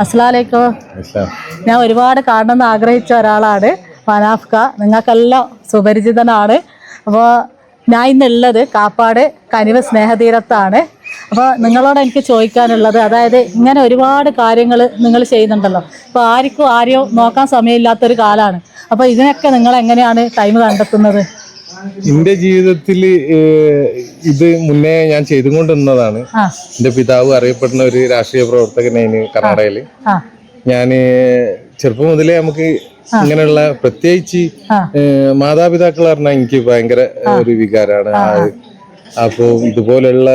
അസ്സലാമലൈക്കും. ഞാൻ ഒരുപാട് കാണണമെന്ന് ആഗ്രഹിച്ച ഒരാളാണ് മനാഫ്ക. നിങ്ങൾക്കെല്ലാം സുപരിചിതനാണ്. അപ്പോൾ ഞാൻ ഇന്നുള്ളത് കാപ്പാട് കനിവ് സ്നേഹതീരത്താണ്. അപ്പോൾ നിങ്ങളോട് എനിക്ക് ചോദിക്കാനുള്ളത്, അതായത് ഇങ്ങനെ ഒരുപാട് കാര്യങ്ങൾ നിങ്ങൾ ചെയ്യുന്നുണ്ടല്ലോ. ഇപ്പോൾ ആരെയും നോക്കാൻ സമയമില്ലാത്തൊരു കാലമാണ്. അപ്പോൾ ഇതിനൊക്കെ നിങ്ങൾ എങ്ങനെയാണ് ടൈം കണ്ടെത്തുന്നത്? എന്റെ ജീവിതത്തിൽ ഇത് മുന്നേ ഞാൻ ചെയ്തുകൊണ്ടിരുന്നതാണ്. എന്റെ പിതാവ് അറിയപ്പെടുന്ന ഒരു രാഷ്ട്രീയ പ്രവർത്തകനാണ് കർണാടകയില്. ഞാന് ചെറുപ്പം മുതലേ നമുക്ക് ഇങ്ങനെയുള്ള പ്രത്യേകിച്ച് മാതാപിതാക്കൾ പറഞ്ഞാൽ എനിക്ക് ഭയങ്കര ഒരു വികാരമാണ്. അപ്പോ ഇതുപോലുള്ള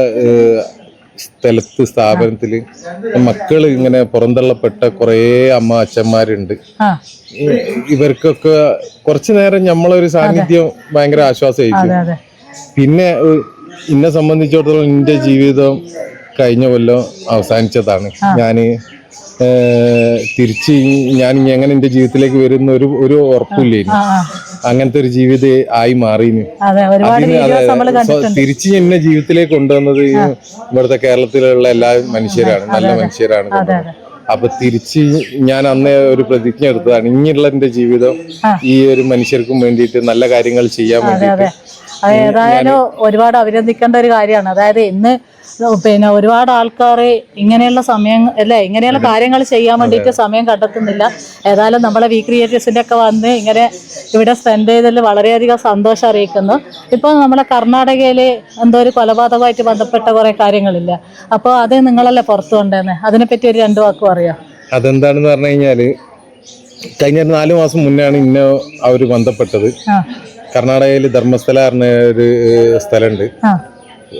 സ്ഥാപനത്തില് മക്കള് ഇങ്ങനെ പുറന്തള്ളപ്പെട്ട കുറേ അച്ഛന്മാരുണ്ട്. ഇവർക്കൊക്കെ കുറച്ചു നേരം നമ്മളൊരു സാന്നിധ്യം ഭയങ്കര ആശ്വാസമായിരിക്കും. പിന്നെ എന്നെ സംബന്ധിച്ചിടത്തോളം എന്റെ ജീവിതം കഴിഞ്ഞ കൊല്ലം അവസാനിച്ചതാണ്. ഞാന് തിരിച്ച് ഞാൻ എങ്ങനെ എന്റെ ജീവിതത്തിലേക്ക് വരുന്ന ഒരു ഉറപ്പില്ലായിരുന്നു. അങ്ങനത്തെ ഒരു ജീവിതം ആയി മാറിന്. തിരിച്ച് എന്നെ ജീവിതത്തിലേക്ക് കൊണ്ടുവന്നത് ഇവിടുത്തെ കേരളത്തിലുള്ള എല്ലാ മനുഷ്യരാണ്, നല്ല മനുഷ്യരാണ്. അപ്പൊ തിരിച്ച് ഞാൻ അന്നേ ഒരു പ്രതിജ്ഞ എടുത്തതാണ്, ഇനിയുള്ള എന്റെ ജീവിതം ഈ ഒരു മനുഷ്യർക്കും വേണ്ടിയിട്ട് നല്ല കാര്യങ്ങൾ ചെയ്യാൻ വേണ്ടിയിട്ട്. ഏതായാലും ഒരുപാട് അഭിനന്ദിക്കേണ്ട ഒരു കാര്യമാണ്. അതായത് ഇന്ന് പിന്നെ ഒരുപാട് ആൾക്കാർ ഇങ്ങനെയുള്ള ഇങ്ങനെയുള്ള കാര്യങ്ങൾ ചെയ്യാൻ വേണ്ടിയിട്ട് സമയം കണ്ടെത്തുന്നില്ല. ഏതായാലും നമ്മളെ വി ക്രിയേറ്റേഴ്സിൻ്റെ ഒക്കെ വന്ന് ഇങ്ങനെ ഇവിടെ സ്പെൻഡ് ചെയ്തതിൽ വളരെയധികം സന്തോഷം അറിയിക്കുന്നു. ഇപ്പോൾ നമ്മളെ കർണാടകയിൽ എന്തോ ഒരു കൊലപാതകമായിട്ട് ബന്ധപ്പെട്ട കുറേ കാര്യങ്ങളില്ല. അപ്പോൾ അത് നിങ്ങളല്ലേ പുറത്തു കൊണ്ടുവന്നേ? അതിനെപ്പറ്റി ഒരു 2 വാക്കും അറിയാം. അതെന്താണെന്ന് പറഞ്ഞു കഴിഞ്ഞാല്, കഴിഞ്ഞ 4 മാസം മുന്നാണ് ഇന്നെ അവര് ബന്ധപ്പെട്ടത്. കർണാടകയിൽ ധർമ്മസ്ഥല പറഞ്ഞ ഒരു സ്ഥലമുണ്ട്.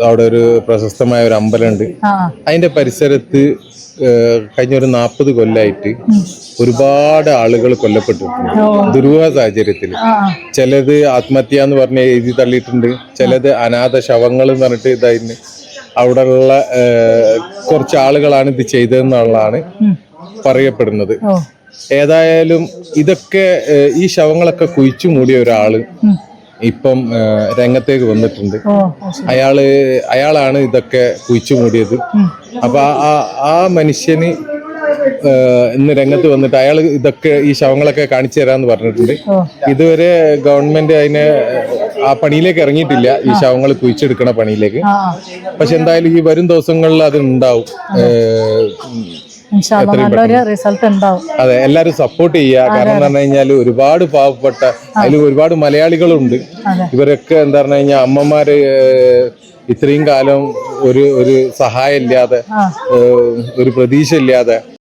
അവിടെ ഒരു പ്രശസ്തമായ ഒരു അമ്പലമുണ്ട്. അതിന്റെ പരിസരത്ത് കഴിഞ്ഞ ഒരു 40 കൊല്ലമായിട്ട് ഒരുപാട് ആളുകൾ കൊല്ലപ്പെട്ടിട്ടുണ്ട് ദുരൂഹ സാഹചര്യത്തിൽ. ചിലത് ആത്മഹത്യ എന്ന് പറഞ്ഞ് എഴുതി തള്ളിയിട്ടുണ്ട്, ചിലത് അനാഥ ശവങ്ങൾ എന്ന് പറഞ്ഞിട്ട് ഇതായിരുന്നു. അവിടെയുള്ള കുറച്ച് ആളുകളാണ് ഇത് ചെയ്തതെന്നുള്ളതാണ് പറയപ്പെടുന്നത്. ഏതായാലും ഇതൊക്കെ ഈ ശവങ്ങളൊക്കെ കുഴിച്ചു മൂടിയ ഒരാള് ഇപ്പം രംഗത്തേക്ക് വന്നിട്ടുണ്ട്. അയാളാണ് ഇതൊക്കെ കുഴിച്ചു മൂടിയത്. അപ്പൊ ആ മനുഷ്യന് ഇന്ന് രംഗത്ത് വന്നിട്ട് അയാൾ ഇതൊക്കെ ഈ ശവങ്ങളൊക്കെ കാണിച്ചു തരാന്ന് പറഞ്ഞിട്ടുണ്ട്. ഇതുവരെ ഗവൺമെന്റ് അതിനെ ആ പണിയിലേക്ക് ഇറങ്ങിയിട്ടില്ല, ഈ ശവങ്ങൾ കുഴിച്ചെടുക്കണ പണിയിലേക്ക്. പക്ഷെ എന്തായാലും ഈ വരും ദിവസങ്ങളിൽ അത് ഉണ്ടാവും. അതെ, എല്ലാരും സപ്പോർട്ട് ചെയ്യുക. കാരണം എന്ന് പറഞ്ഞു കഴിഞ്ഞാൽ ഒരുപാട് പാവപ്പെട്ട, അതിൽ ഒരുപാട് മലയാളികളുണ്ട്. ഇവരൊക്കെ എന്താ പറഞ്ഞു കഴിഞ്ഞാൽ അമ്മമാര് ഇത്രയും കാലം ഒരു സഹായം ഇല്ലാതെ, ഒരു പ്രതീക്ഷ ഇല്ലാതെ